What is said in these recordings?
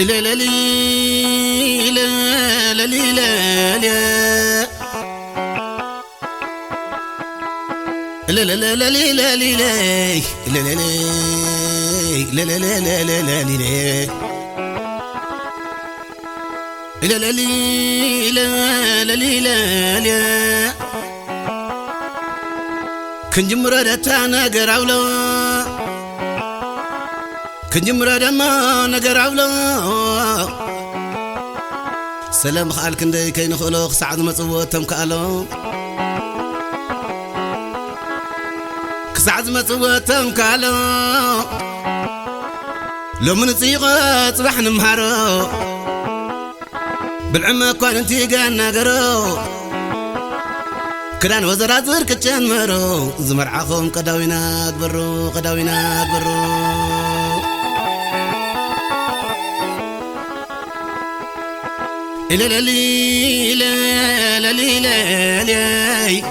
لا لا لي لا لا لي لا لا لا لا لا لي لا لي لا لا لا لا لا لا لا لا لا لا لا لا لا لا لا كنجمر دتا نجر عولا كنجمر دما نجر عولا سلام خال كندي كاين خلوق سعد مصوتهم كالو كسعد مصوتهم كالو لو من صيغه صباح نمهرو بالعمى كون انتي قال نقرو كران وزرات زر كتشان مرو زمر عخوم قداوينات برو قداوينات برو إلا لا لي لا لا لي لا لي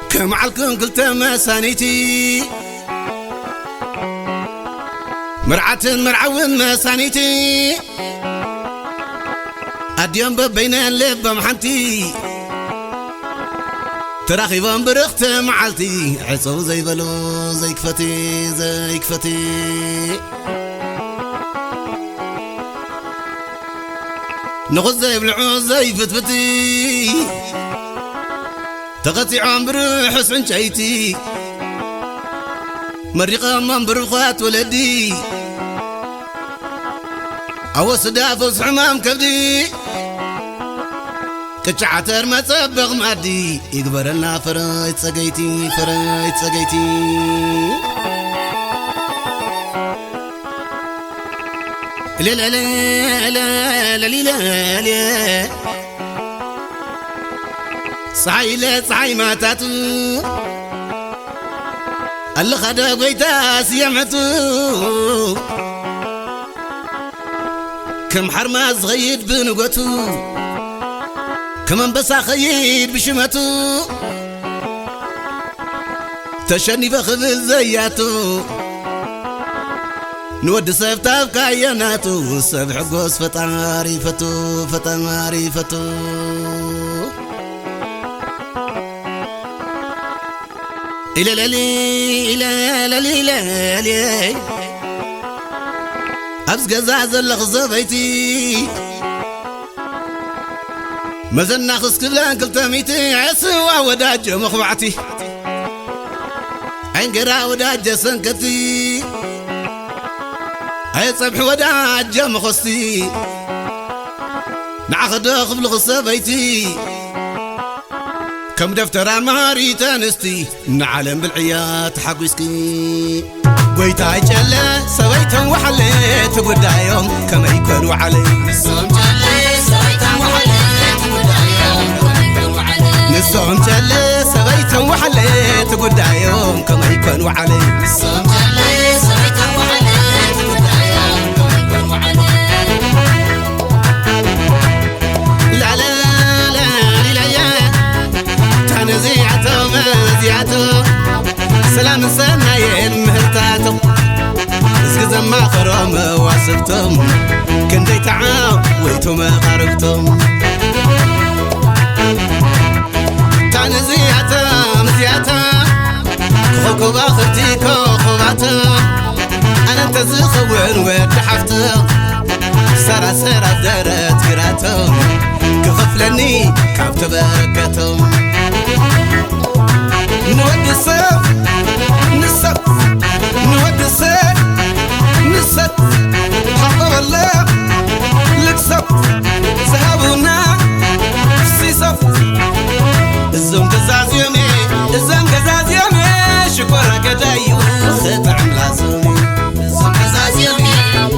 كم عالكم قلت ما سانيتي مرعة مرعون ما سانيتي أديم ببين اللب محنتي تراخي بمبرخت معلتي عصو زي بلو زي كفتي زي كفتي نغز زي بالعوز زي فتفتي تغطي عمر حسن شايتي مريقة من برخات ولدي أو صداف حمام كبدي كتشعتر ما تبغ مادي يقبر لنا فرايت سقيتي فرايت سقيتي لا لا لا لا لا لا لا صعي لا صعي ما تاتو اللي خدا بيتا سيمعتو كم حرمة صغيد بنقطو كمان بس خيد بشمتو تشني بخذ زياتو نود سبتا بكايناتو سبح قوس فتاري فتو فتاري فتو إلا لا لي إلا لا لي لا لي أبس قزاز اللغزة بيتي مزنا خس كبلان كل تميتي عسوا وداج مخبعتي عين قرا وداج سنكتي هاي صبح وداج مخصتي نعخد قبل غصة بيتي كم دفتر ماري تنستي نعلم بالعيات حقوسكي ويتاي جلا سويتهم وحليت قدايهم كما يكونوا علي نسهم جلا سويتهم وحليت قدايهم كما يكونوا علي نسهم جلا سويتهم وحليت قدايهم كما يكونوا علي لا لا لا لا يا تنزيعته مزيعته سلام سنايين مهرتاتو اسكزم ما خرم واسبتم كندي تعاو ويتو ما قربتم تنزيعته مزيعته خوكو باختي كوخواته انا انت زخون ودحفته سرا سرا درت قراته كخفلني كعب تبركتهم نود الصيف نسب نود الصيف نسب حق الله لكسب سحبونا سيسف الزم قزاز يومي الزم قزاز يومي شكرا قدايو خطع ملازمي الزم قزاز يومي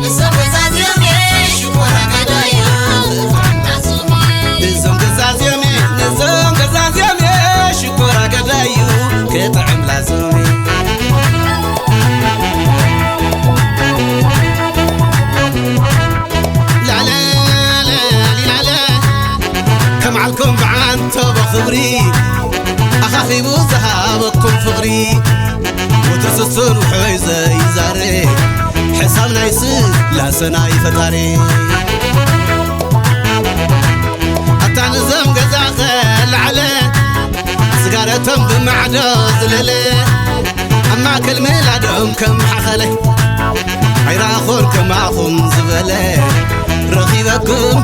الزم قزاز يومي شكرا قدايو خطع ملازمي الزم قزاز يومي الزم قزاز يومي شكرا قدايو خطع ملازمي لا لا لا لا كم عالكم بعانتو بخبري أخافي بوزهابكم فغري وتسسر وحويزة يزاري حسابنا يصير لا سناي فتاري أتعنزم قزاقة العلا سقارتهم بمعدو زللي أما كل ميلادهم كم حخلي عيراخون كم أخون زبلي رخيبكم